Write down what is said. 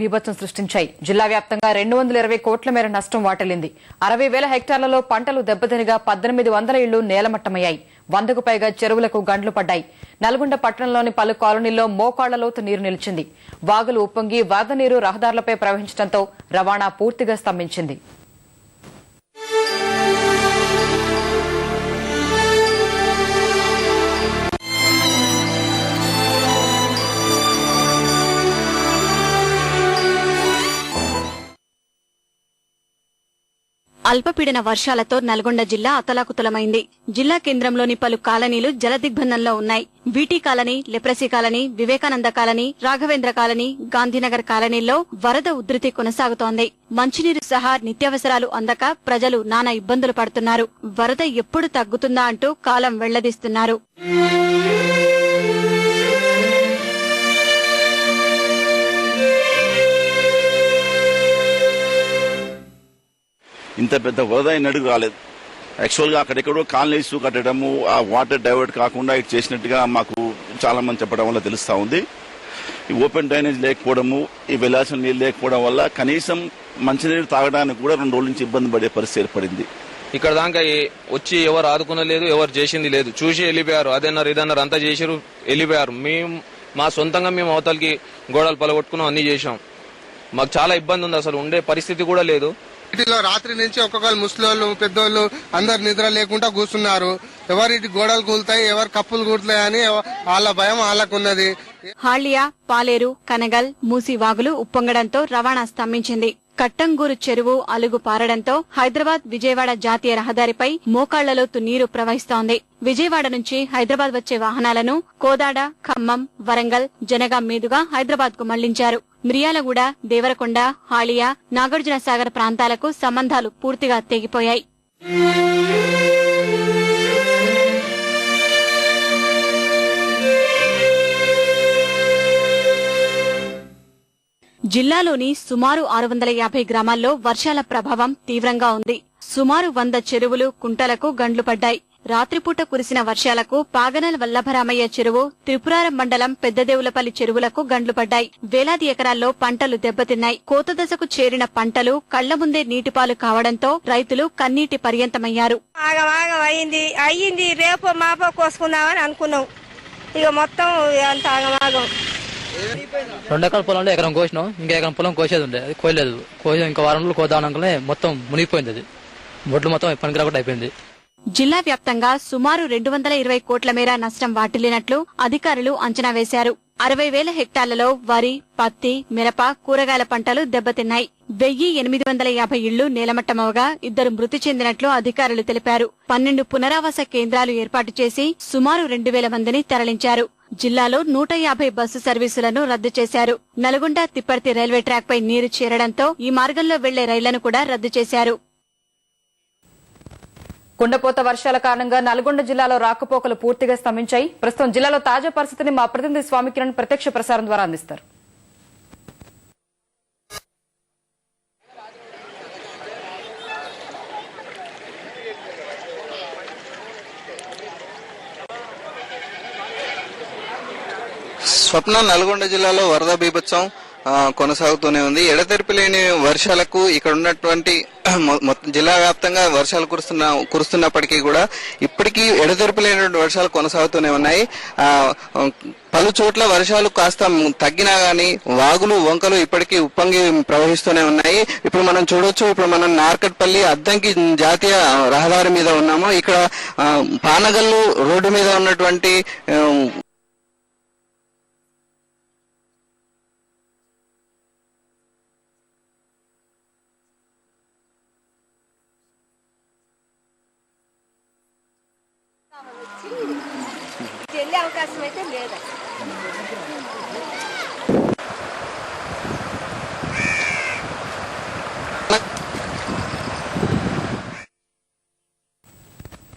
విభత్సం సృష్టించాయి. జిల్లా వ్యాప్తంగా 220 కోట్ల మేర నష్టం వాటిల్లింది. 60,000 హెక్టార్లలో పంటలు దెబ్బతినగా 1800 ఇళ్లు నేలమట్టమయ్యాయి. 100కు పైగా చెరువులకు గండ్లు పడ్డాయి. నల్గొండ పట్టణంలోని పలు కాలనీల్లో మోకాళ్ల లోతు నీరు నిలిచింది. వాగులు ఉప్పొంగి వరద నీరు రహదారులపై ప్రవహించడంతో రవాణా పూర్తిగా స్తంభించింది. అల్పపీడన వర్షాలతో నల్గొండ జిల్లా అతలాకుతలమైంది. జిల్లా కేంద్రంలోని పలు కాలనీలు జలదిగ్బంధంలో ఉన్నాయి. BT colony, leprosy colony, Vivekananda colony, Raghavendra colony, Gandhinagar కాలనీల్లో వరద ఉధృతి కొనసాగుతోంది. మంచినీరు సహా నిత్యావసరాలు అందక ప్రజలు నానా ఇబ్బందులు పడుతున్నారు. వరద ఎప్పుడు తగ్గుతుందా అంటూ కాలం వెళ్లదీస్తున్నారు. ఇంత పెద్ద వరద అయినట్టు రాలేదు. యాక్చువల్గా అక్కడెక్కడో కాలనీస్ కట్టడము, ఆ వాటర్ డైవర్ట్ కాకుండా ఇటు చేసినట్టుగా మాకు చాలా మంది చెప్పడం వల్ల తెలుస్తా ఉంది. ఈ ఓపెన్ డ్రైనేజ్ లేకపోవడము, ఈ వెళ్లాల్సిన నీళ్ళు లేకపోవడం వల్ల కనీసం మంచినీరు తాగడానికి కూడా 2 రోజుల నుంచి ఇబ్బంది పడే పరిస్థితి ఏర్పడింది. ఇక్కడ దాకా వచ్చి ఎవరు ఆదుకునలేదు, ఎవరు చేసింది లేదు. చూసి వెళ్ళిపోయారు. అదన్నారు ఇదన్నారు, అంతా చేసారు, వెళ్ళిపోయారు. మేము మా సొంతంగా మేము అవతలకి గోడలు పలగొట్టుకున్నాం, అన్ని చేశాం. మాకు చాలా ఇబ్బంది ఉంది. అసలు ఉండే పరిస్థితి కూడా లేదు. ఇంటిలో రాత్రి నుంచి ఒక్కొక్కరు ముసలోళ్ళు పెద్దోళ్ళు అందరు నిద్ర లేకుండా కూర్చున్నారు. ఎవరి గోడలు కూలుతాయి, ఎవరు కప్పులు కూలుతాయి అని వాళ్ళ భయం వాళ్ళకున్నది. హాళ్లియా, పాలేరు, కనగల్, మూసి వాగులు ఉప్పొంగడంతో రవాణా స్తంభించింది. కట్టంగూరు చెరువు అలుగు పారడంతో హైదరాబాద్ విజయవాడ జాతీయ రహదారిపై మోకాళ్లలోతు నీరు ప్రవహిస్తోంది. విజయవాడ నుంచి హైదరాబాద్ వచ్చే వాహనాలను కోదాడ, ఖమ్మం, వరంగల్, జనగాం మీదుగా హైదరాబాద్ కు మళ్లించారు. మిర్యాలగూడ, దేవరకొండ, హాళియా, నాగార్జున సాగర్ ప్రాంతాలకు సంబంధాలు పూర్తిగా తెగిపోయాయి. జిల్లాలోని సుమారు 650 గ్రామాల్లో వర్షాల ప్రభావం తీవ్రంగా ఉంది. సుమారు 100 చెరువులు, కుంటలకు గండ్లు పడ్డాయి. రాత్రిపూట కురిసిన వర్షాలకు పాగనల్ వల్లభరామయ్య చెరువు, త్రిపురారం మండలం పెద్దదేవులపల్లి చెరువులకు గండ్లు పడ్డాయి. వేలాది ఎకరాల్లో పంటలు దెబ్బతిన్నాయి. కోత దశకు చేరిన పంటలు కళ్ల ముందే నీటిపాలు కావడంతో రైతులు కన్నీటి పర్యంతమయ్యారు. అయ్యింది రేపు మాపో కోసుకుందామని అనుకున్నాం. ఇక మొత్తం అంత ఆగమాగం. 2 ఎకరాల పొలంలో ఎకరం కోసినాం. ఇంకా ఎకరం పొలం కోసేది ఉండే, అది కోయలేదు. ఇంకా వారం రోజులు కోదామనుకునే మొత్తం మునిగిపోయింది. అది బొడ్లు మొత్తం పనికిరాకుండా అయిపోయింది. జిల్లా వ్యాప్తంగా సుమారు 220 కోట్ల మేర నష్టం వాటిల్లినట్లు అధికారులు అంచనా వేశారు. 60,000 హెక్టార్లలో వరి, పత్తి, మిరప, కూరగాయల పంటలు దెబ్బతిన్నాయి. 1,850 ఇళ్లు నేలమట్టమవగా 2 మృతి చెందినట్లు అధికారులు తెలిపారు. 12 పునరావాస కేంద్రాలు ఏర్పాటు చేసి సుమారు 2,000 మందిని తరలించారు. జిల్లాలో 150 బస్సు సర్వీసులను రద్దు చేశారు. నల్గొండ తిప్పర్తి రైల్వే ట్రాక్ పై నీరు చేరడంతో ఈ మార్గంలో వెళ్లే రైళ్లను కూడా రద్దు చేశారు. కుండపోత వర్షాల కారణంగా నల్గొండ జిల్లాలో రాకపోకలు పూర్తిగా స్తంభించాయి. ప్రస్తుతం జిల్లాలో తాజా పరిస్థితిని మా ప్రతినిధి స్వామి కిరణ్ ప్రత్యక్ష ప్రసారం ద్వారా అందిస్తారు. స్వప్న, నల్గొండ జిల్లాలో వరద బీభత్సం కొనసాగుతూనే ఉంది. ఎడతెరిపి లేని వర్షాలకు ఇక్కడ ఉన్నటువంటి జిల్లా వ్యాప్తంగా వర్షాలు కురుస్తున్నప్పటికీ కూడా ఇప్పటికీ ఎడతెరిపి లేనటువంటి వర్షాలు కొనసాగుతూనే ఉన్నాయి. పలు చోట్ల వర్షాలు కాస్త తగ్గినా గానీ వాగులు, వంకలు ఇప్పటికీ ఉప్పొంగి ప్రవహిస్తూనే ఉన్నాయి. ఇప్పుడు మనం చూడొచ్చు, ఇప్పుడు మనం నార్కట్పల్లి అద్దంకి జాతీయ రహదారి మీద ఉన్నాము. ఇక్కడ పానగల్లు రోడ్డు మీద ఉన్నటువంటి వెళ్ళే అవకాశం అయితే లేదు.